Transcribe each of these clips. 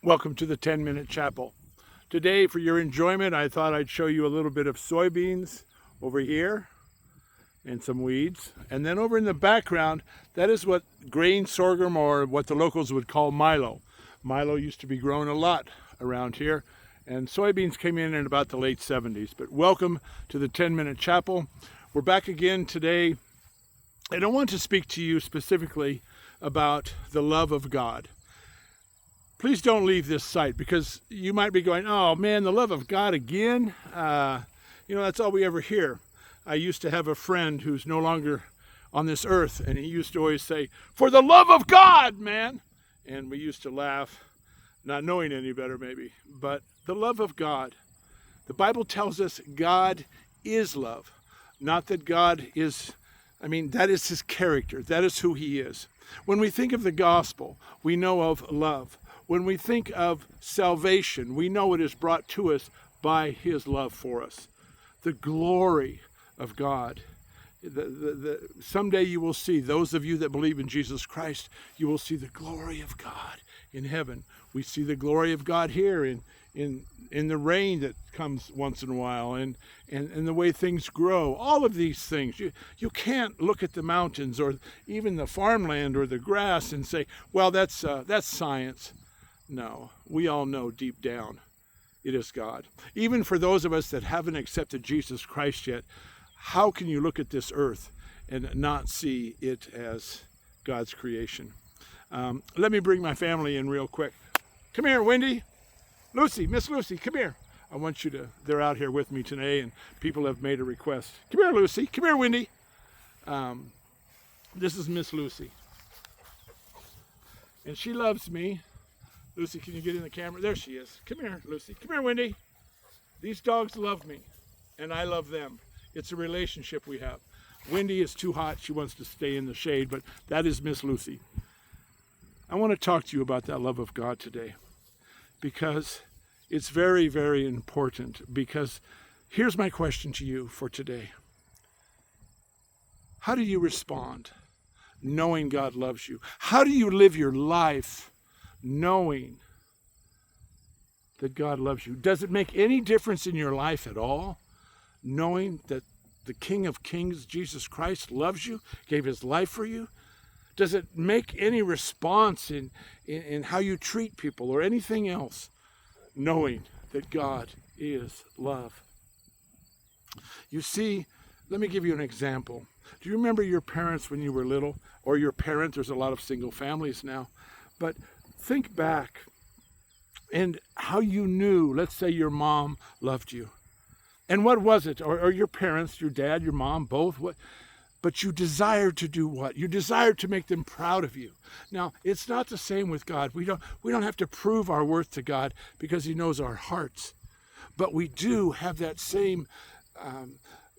Welcome to the 10-Minute Chapel. Today, for your enjoyment, I thought I'd show you a little bit of soybeans over here and some weeds. And then over in the background, that is what grain sorghum, or what the locals would call milo. Milo used to be grown a lot around here, and soybeans came in about the late 70s. But welcome to the 10-Minute Chapel. We're back again today, and I want to speak to you specifically about the love of God. Please don't leave this site, because you might be going, oh man, the love of God again? That's all we ever hear. I used to have a friend who's no longer on this earth, and he used to always say, for the love of God, man. And we used to laugh, not knowing any better maybe. But the love of God. The Bible tells us God is love. Not that God is, that is his character. That is who he is. When we think of the gospel, we know of love. When we think of salvation, we know it is brought to us by his love for us. The glory of God. Someday you will see, those of you that believe in Jesus Christ, you will see the glory of God in heaven. We see the glory of God here in the rain that comes once in a while, and the way things grow. All of these things. You can't look at the mountains or even the farmland or the grass and say, well, that's science. No, we all know deep down it is God. Even for those of us that haven't accepted Jesus Christ yet, how can you look at this earth and not see it as God's creation? Let me bring my family in real quick. Come here, Wendy. Lucy, Miss Lucy, come here. I want you to, they're out here with me today, and people have made a request. Come here, Lucy. Come here, Wendy. This is Miss Lucy. And she loves me. Lucy, can you get in the camera? There she is. Come here, Lucy. Come here, Wendy. These dogs love me, and I love them. It's a relationship we have. Wendy is too hot. She wants to stay in the shade, but that is Miss Lucy. I want to talk to you about that love of God today, because it's very, very important. Because here's my question to you for today. How do you respond knowing God loves you? How do you live your life knowing that God loves you? Does it make any difference in your life at all, knowing that the King of Kings, Jesus Christ, loves you, gave his life for you? Does it make any response in how you treat people or anything else, knowing that God is love? You see, let me give you an example. Do you remember your parents when you were little, or your parent? There's a lot of single families now, but think back and how you knew, let's say your mom loved you. And what was it? Or your parents, your dad, your mom, both. But you desired to do what? You desired to make them proud of you. Now, it's not the same with God. We don't have to prove our worth to God because he knows our hearts. But we do have that same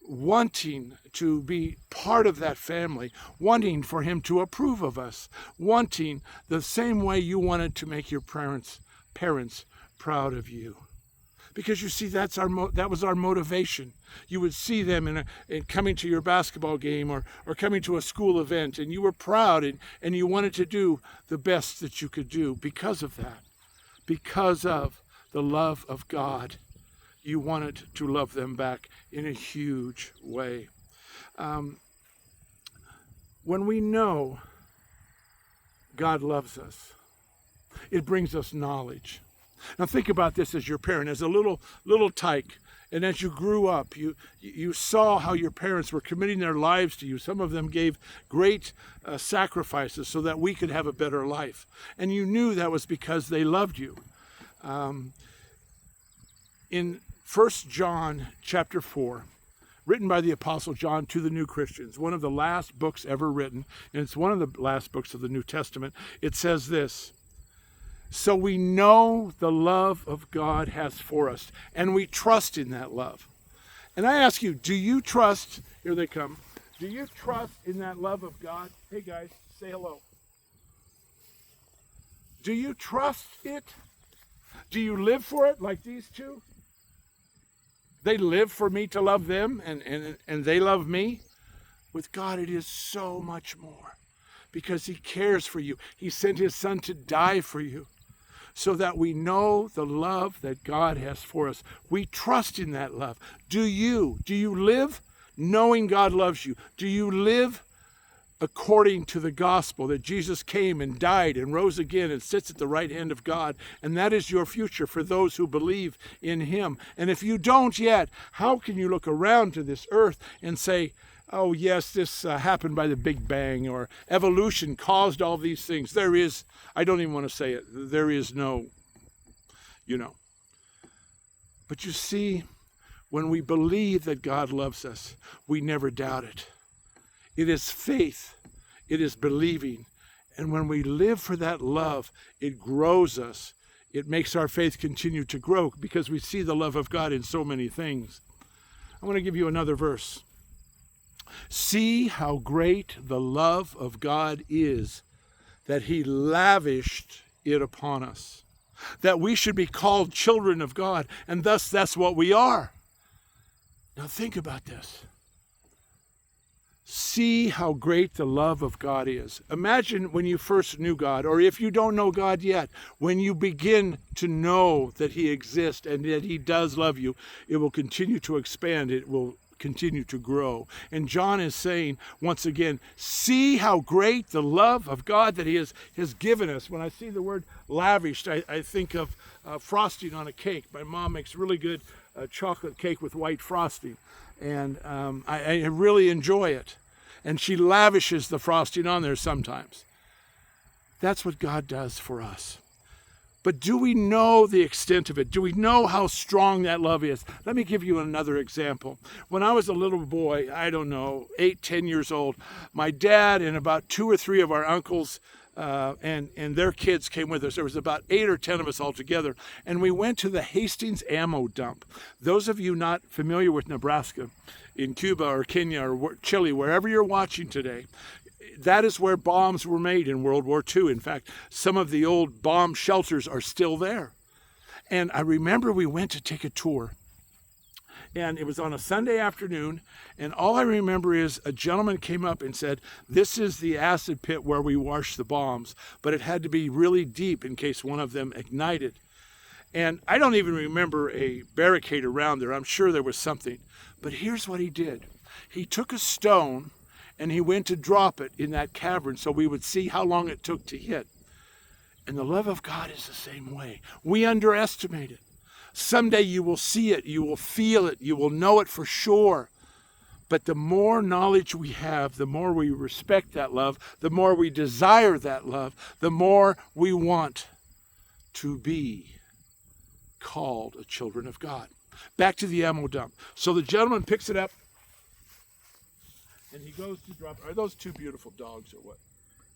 wanting to be part of that family, wanting for him to approve of us, wanting the same way you wanted to make your parents proud of you. Because you see, that was our motivation. You would see them in coming to your basketball game or coming to a school event, and you were proud and you wanted to do the best that you could do because of that. Because of the love of God, you wanted to love them back in a huge way. When we know God loves us, it brings us knowledge. Now think about this as your parent, as a little tyke, and as you grew up, you saw how your parents were committing their lives to you. Some of them gave great sacrifices so that we could have a better life, and you knew that was because they loved you. In 1 John chapter 4, written by the Apostle John to the new Christians, one of the last books ever written, and it's one of the last books of the New Testament, it says this: so we know the love of God has for us, and we trust in that love. And I ask you, do you trust, here they come, do you trust in that love of God? Hey guys, say hello. Do you trust it? Do you live for it like these two? They live for me to love them, and they love me. With God, it is so much more, because he cares for you. He sent his son to die for you. so that we know the love that God has for us. We trust in that love. Do you? Do you live knowing God loves you? Do you live according to the gospel that Jesus came and died and rose again and sits at the right hand of God? And that is your future for those who believe in him. And if you don't yet, how can you look around to this earth and say, oh yes, this happened by the Big Bang, or evolution caused all these things? There is, I don't even want to say it, there is no, But you see, when we believe that God loves us, we never doubt it. It is faith. It is believing. And when we live for that love, it grows us. It makes our faith continue to grow because we see the love of God in so many things. I want to give you another verse. See how great the love of God is, that he lavished it upon us, that we should be called children of God, and thus that's what we are. Now think about this. See how great the love of God is. Imagine when you first knew God, or if you don't know God yet, when you begin to know that he exists and that he does love you, it will continue to expand. It will continue to grow. And John is saying, once again, see how great the love of God that he has given us. When I see the word lavished, I think of frosting on a cake. My mom makes really good chocolate cake with white frosting. And I really enjoy it. And she lavishes the frosting on there sometimes. That's what God does for us. But do we know the extent of it? Do we know how strong that love is? Let me give you another example. When I was a little boy, I don't know, 8, 10 years old, my dad and about 2 or 3 of our uncles and their kids came with us. There was about 8 or 10 of us all together. And we went to the Hastings ammo dump. Those of you not familiar with Nebraska, in Cuba or Kenya or Chile, wherever you're watching today, that is where bombs were made in World War II. In fact, some of the old bomb shelters are still there. And I remember we went to take a tour. And it was on a Sunday afternoon. And all I remember is a gentleman came up and said, this is the acid pit where we wash the bombs. But it had to be really deep in case one of them ignited. And I don't even remember a barricade around there. I'm sure there was something. But here's what he did. He took a stone and he went to drop it in that cavern so we would see how long it took to hit. And the love of God is the same way. We underestimate it. Someday you will see it, you will feel it, you will know it for sure. But the more knowledge we have, the more we respect that love, the more we desire that love, the more we want to be called a children of God. Back to the ammo dump. So the gentleman picks it up, and he goes to drop. Are those 2 beautiful dogs or what?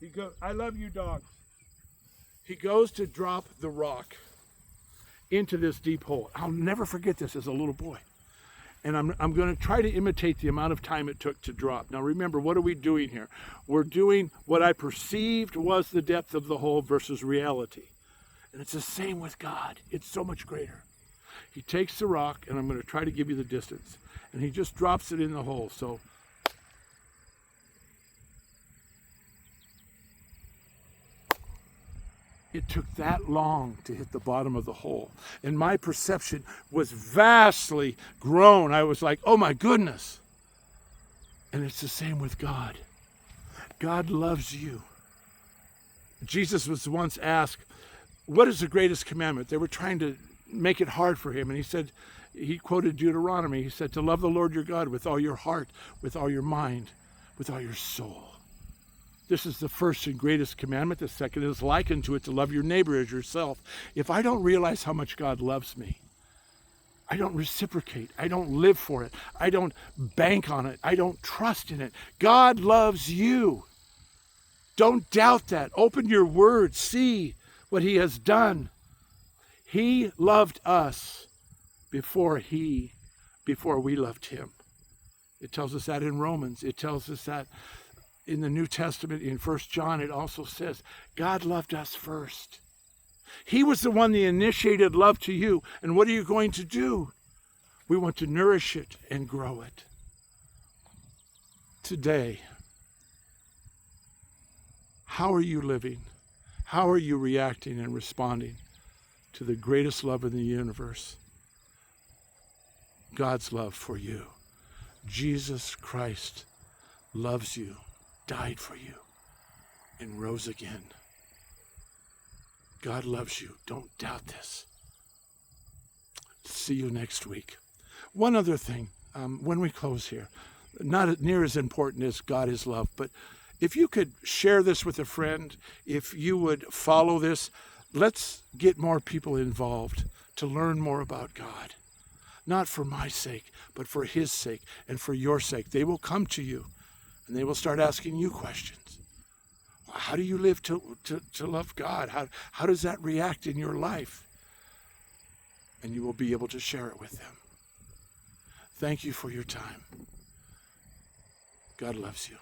He goes, I love you, dogs. He goes to drop the rock into this deep hole. I'll never forget this as a little boy. And I'm going to try to imitate the amount of time it took to drop. Now remember, what are we doing here? We're doing what I perceived was the depth of the hole versus reality. And it's the same with God. It's so much greater. He takes the rock, and I'm going to try to give you the distance. And he just drops it in the hole. So it took that long to hit the bottom of the hole. And my perception was vastly grown. I was like, oh my goodness. And it's the same with God. God loves you. Jesus was once asked, what is the greatest commandment? They were trying to make it hard for him. And he quoted Deuteronomy. He said, to love the Lord your God with all your heart, with all your mind, with all your soul. This is the first and greatest commandment. The second is likened to it, to love your neighbor as yourself. If I don't realize how much God loves me, I don't reciprocate. I don't live for it. I don't bank on it. I don't trust in it. God loves you. Don't doubt that. Open your word. See what he has done. He loved us before we loved him. It tells us that in Romans. It tells us that in the New Testament, in 1 John, it also says, God loved us first. He was the one that initiated love to you. And what are you going to do? We want to nourish it and grow it. Today, how are you living? How are you reacting and responding? to the greatest love in the universe, God's love for you. Jesus Christ loves you, died for you, and rose again. God loves you. Don't doubt this. See you next week. One other thing, when we close here, not near as important as God is love, but if you could share this with a friend, if you would follow this, let's get more people involved to learn more about God. Not for my sake, but for his sake and for your sake. They will come to you and they will start asking you questions. How do you live to love God? How does that react in your life? And you will be able to share it with them. Thank you for your time. God loves you.